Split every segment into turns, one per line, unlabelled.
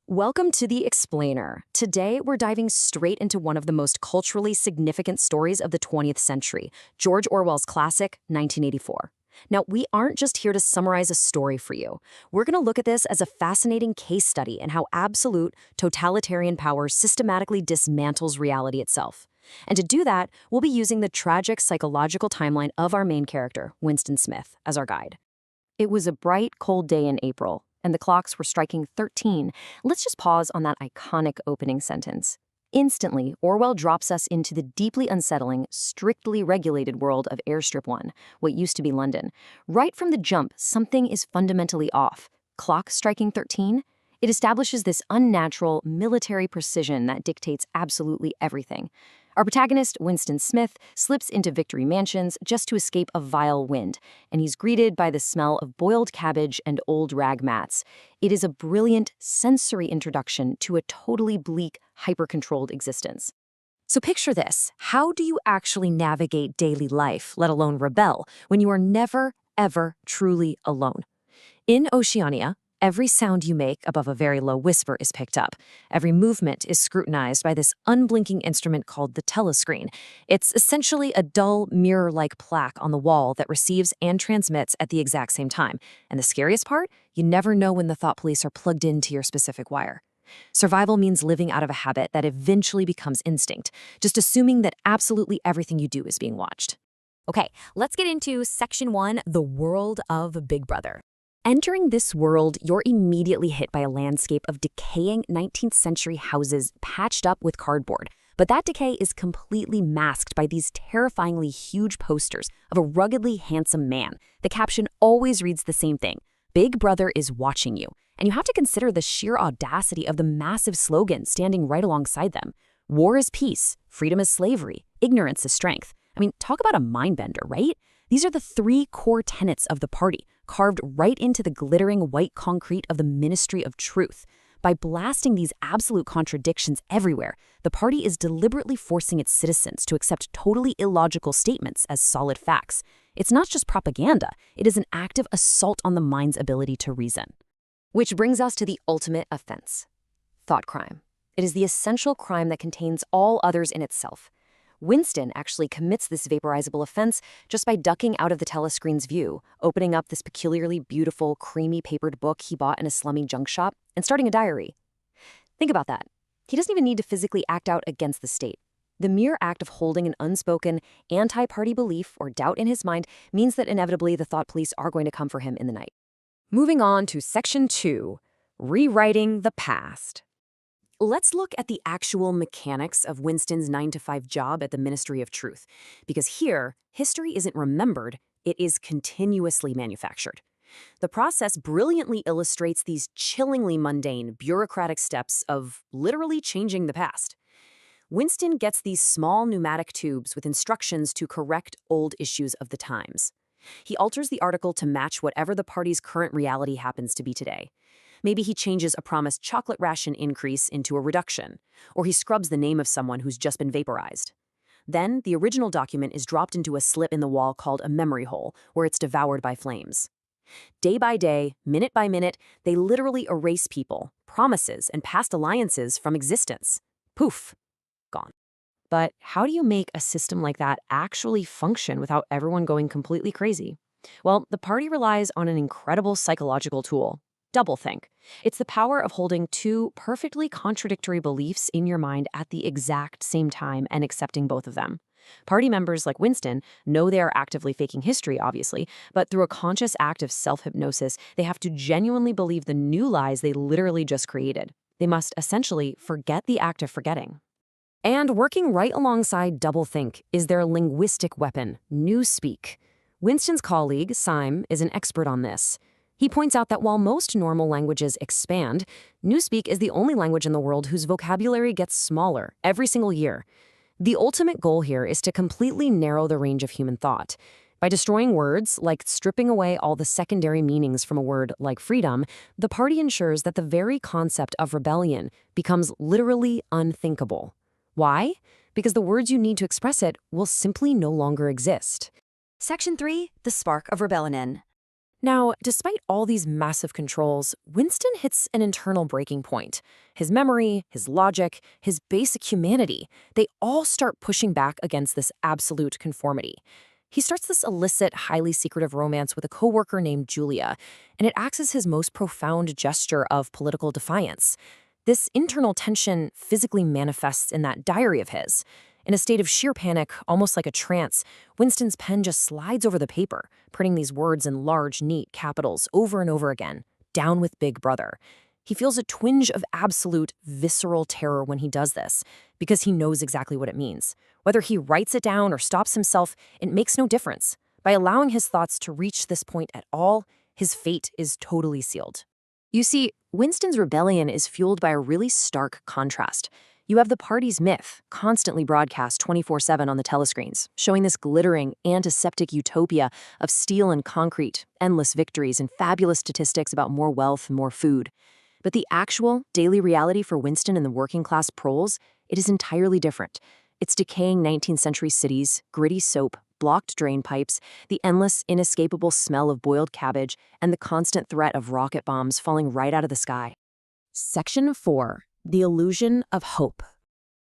Welcome to The Explainer. Today, we're diving straight into one of the most culturally significant stories of the 20th century, George Orwell's classic, 1984. Now, we aren't just here to summarize a story for you. We're going to look at this as a fascinating case study in how absolute, totalitarian power systematically dismantles reality itself. And to do that, we'll be using the tragic psychological timeline of our main character, Winston Smith, as our guide. It was a bright, cold day in April, and the clocks were striking 13. Let's just pause on that iconic opening sentence. Instantly, Orwell drops us into the deeply unsettling, strictly regulated world of Airstrip 1, what used to be London. Right from the jump, something is fundamentally off. Clock striking 13? It establishes this unnatural, military precision that dictates absolutely everything. Our protagonist, Winston Smith, slips into Victory Mansions just to escape a vile wind, and he's greeted by the smell of boiled cabbage and old rag mats. It is a brilliant, sensory introduction to a totally bleak, hyper-controlled existence. So picture this. How do you actually navigate daily life, let alone rebel, when you are never, ever truly alone? In Oceania, every sound you make above a very low whisper is picked up. Every movement is scrutinized by this unblinking instrument called the telescreen. It's essentially a dull, mirror-like plaque on the wall that receives and transmits at the exact same time. And the scariest part? You never know when the thought police are plugged into your specific wire. Survival means living out of a habit that eventually becomes instinct, just assuming that absolutely everything you do is being watched.
Okay, let's get into Section 1, the world of Big Brother.
Entering this world, you're immediately hit by a landscape of decaying 19th century houses patched up with cardboard. But that decay is completely masked by these terrifyingly huge posters of a ruggedly handsome man. The caption always reads the same thing: Big Brother is watching you. And you have to consider the sheer audacity of the massive slogan standing right alongside them. War is peace, freedom is slavery, ignorance is strength. I mean, talk about a mindbender, right? These are the three core tenets of the party, carved right into the glittering white concrete of the Ministry of Truth. By blasting these absolute contradictions everywhere, the party is deliberately forcing its citizens to accept totally illogical statements as solid facts. It's not just propaganda, it is an active assault on the mind's ability to reason. Which brings us to the ultimate offense: thought crime. It is the essential crime that contains all others in itself. Winston actually commits this vaporizable offense just by ducking out of the telescreen's view, opening up this peculiarly beautiful, creamy papered book he bought in a slummy junk shop, and starting a diary. Think about that. He doesn't even need to physically act out against the state. The mere act of holding an unspoken, anti-party belief or doubt in his mind means that inevitably the thought police are going to come for him in the night. Moving on to Section 2, rewriting the past. Let's look at the actual mechanics of Winston's 9-to-5 job at the Ministry of Truth, because here, history isn't remembered, it is continuously manufactured. The process brilliantly illustrates these chillingly mundane, bureaucratic steps of literally changing the past. Winston gets these small pneumatic tubes with instructions to correct old issues of the times. He alters the article to match whatever the party's current reality happens to be today. Maybe he changes a promised chocolate ration increase into a reduction, or he scrubs the name of someone who's just been vaporized. Then, the original document is dropped into a slit in the wall called a memory hole, where it's devoured by flames. Day by day, minute by minute, they literally erase people, promises, and past alliances from existence. Poof, gone. But how do you make a system like that actually function without everyone going completely crazy? Well, the party relies on an incredible psychological tool: doublethink. It's the power of holding two perfectly contradictory beliefs in your mind at the exact same time and accepting both of them. Party members like Winston know they are actively faking history, obviously, but through a conscious act of self-hypnosis, they have to genuinely believe the new lies they literally just created. They must essentially forget the act of forgetting. And working right alongside doublethink is their linguistic weapon, newspeak. Winston's colleague, Syme, is an expert on this. He points out that while most normal languages expand, newspeak is the only language in the world whose vocabulary gets smaller every single year. The ultimate goal here is to completely narrow the range of human thought. By destroying words, like stripping away all the secondary meanings from a word like freedom, the party ensures that the very concept of rebellion becomes literally unthinkable. Why? Because the words you need to express it will simply no longer exist.
Section 3, the spark of rebellion. Now, despite all these massive controls, Winston hits an internal breaking point. His memory, his logic, his basic humanity, they all start pushing back against this absolute conformity. He starts this illicit, highly secretive romance with a coworker named Julia, and it acts as his most profound gesture of political defiance. This internal tension physically manifests in that diary of his. In a state of sheer panic, almost like a trance, Winston's pen just slides over the paper, printing these words in large, neat capitals over and over again. Down with Big Brother. He feels a twinge of absolute, visceral terror when he does this, because he knows exactly what it means. Whether he writes it down or stops himself, it makes no difference. By allowing his thoughts to reach this point at all, his fate is totally sealed. You see, Winston's rebellion is fueled by a really stark contrast. You have the party's myth, constantly broadcast 24/7 on the telescreens, showing this glittering, antiseptic utopia of steel and concrete, endless victories, and fabulous statistics about more wealth and more food. But the actual, daily reality for Winston and the working-class proles, it is entirely different. It's decaying 19th century cities, gritty soap, blocked drain pipes, the endless, inescapable smell of boiled cabbage, and the constant threat of rocket bombs falling right out of the sky. Section 4. The illusion of hope.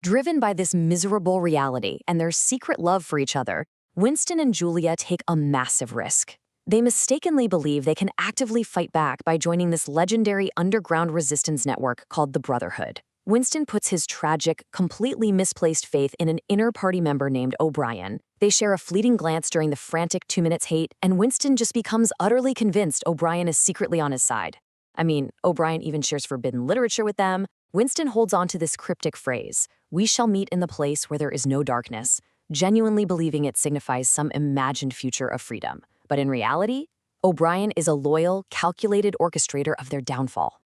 Driven by this miserable reality and their secret love for each other, Winston and Julia take a massive risk. They mistakenly believe they can actively fight back by joining this legendary underground resistance network called the Brotherhood. Winston puts his tragic, completely misplaced faith in an inner party member named O'Brien. They share a fleeting glance during the frantic 2 minutes hate, and Winston just becomes utterly convinced O'Brien is secretly on his side. I mean, O'Brien even shares forbidden literature with them. Winston holds on to this cryptic phrase, "We shall meet in the place where there is no darkness," genuinely believing it signifies some imagined future of freedom. But in reality, O'Brien is a loyal, calculated orchestrator of their downfall.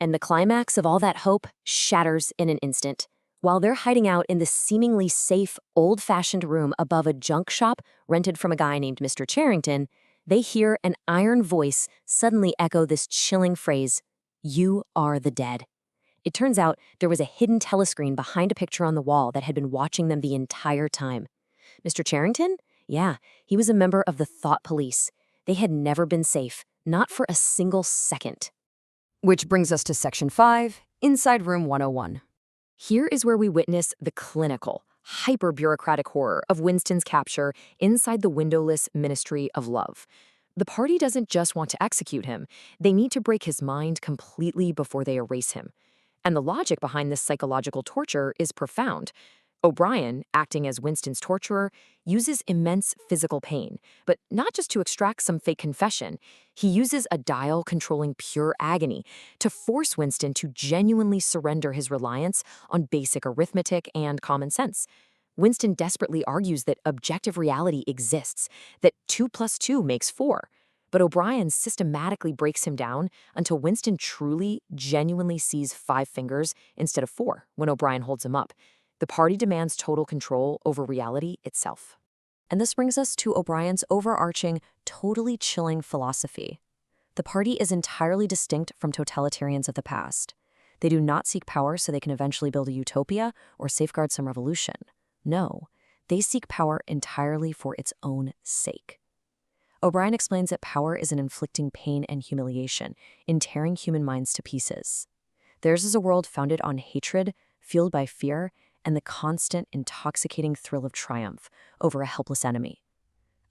And the climax of all that hope shatters in an instant. While they're hiding out in this seemingly safe, old-fashioned room above a junk shop rented from a guy named Mr. Charrington, they hear an iron voice suddenly echo this chilling phrase, "You are the dead." It turns out there was a hidden telescreen behind a picture on the wall that had been watching them the entire time. Mr. Charrington? Yeah, he was a member of the Thought Police. They had never been safe, not for a single second. Which brings us to Section 5, Inside Room 101. Here is where we witness the clinical, hyper-bureaucratic horror of Winston's capture inside the windowless Ministry of Love. The party doesn't just want to execute him, they need to break his mind completely before they erase him. And the logic behind this psychological torture is profound. O'Brien, acting as Winston's torturer, uses immense physical pain, but not just to extract some fake confession. He uses a dial controlling pure agony to force Winston to genuinely surrender his reliance on basic arithmetic and common sense. Winston desperately argues that objective reality exists, that 2 plus 2 makes 4. But O'Brien systematically breaks him down until Winston truly, genuinely sees 5 fingers instead of 4 when O'Brien holds him up. The party demands total control over reality itself. And this brings us to O'Brien's overarching, totally chilling philosophy. The party is entirely distinct from totalitarians of the past. They do not seek power so they can eventually build a utopia or safeguard some revolution. No, they seek power entirely for its own sake. O'Brien explains that power is in inflicting pain and humiliation, in tearing human minds to pieces. Theirs is a world founded on hatred, fueled by fear, and the constant, intoxicating thrill of triumph over a helpless enemy.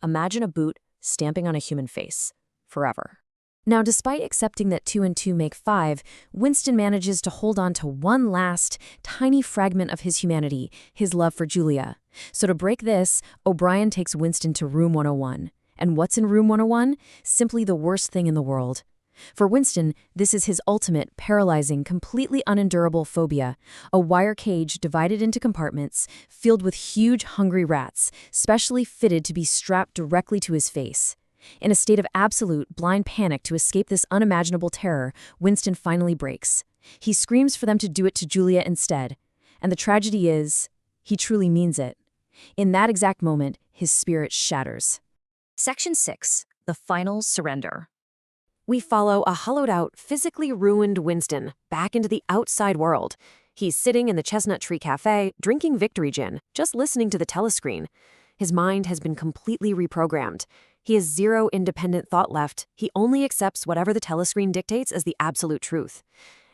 Imagine a boot stamping on a human face, forever. Now, despite accepting that 2 and 2 make 5, Winston manages to hold on to one last, tiny fragment of his humanity, his love for Julia. So to break this, O'Brien takes Winston to Room 101. And what's in Room 101? Simply the worst thing in the world. For Winston, this is his ultimate, paralyzing, completely unendurable phobia, a wire cage divided into compartments, filled with huge, hungry rats, specially fitted to be strapped directly to his face. In a state of absolute, blind panic to escape this unimaginable terror, Winston finally breaks. He screams for them to do it to Julia instead. And the tragedy is, he truly means it. In that exact moment, his spirit shatters. Section 6. The Final Surrender. We follow a hollowed-out, physically ruined Winston back into the outside world. He's sitting in the Chestnut Tree Cafe, drinking victory gin, just listening to the telescreen. His mind has been completely reprogrammed. He has zero independent thought left. He only accepts whatever the telescreen dictates as the absolute truth.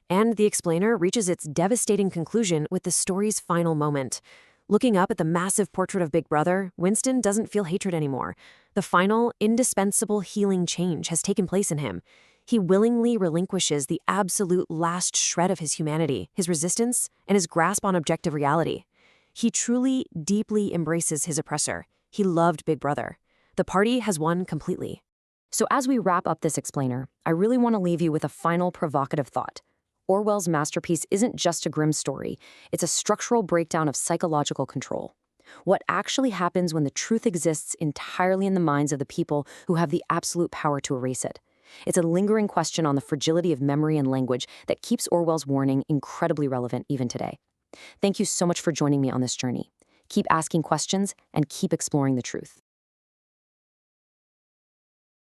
And the explainer reaches its devastating conclusion with the story's final moment. Looking up at the massive portrait of Big Brother, Winston doesn't feel hatred anymore. The final, indispensable healing change has taken place in him. He willingly relinquishes the absolute last shred of his humanity, his resistance, and his grasp on objective reality. He truly, deeply embraces his oppressor. He loved Big Brother. The party has won completely. So as we wrap up this explainer, I really want to leave you with a final provocative thought. Orwell's masterpiece isn't just a grim story, it's a structural breakdown of psychological control. What actually happens when the truth exists entirely in the minds of the people who have the absolute power to erase it? It's a lingering question on the fragility of memory and language that keeps Orwell's warning incredibly relevant even today. Thank you so much for joining me on this journey. Keep asking questions and keep exploring the truth.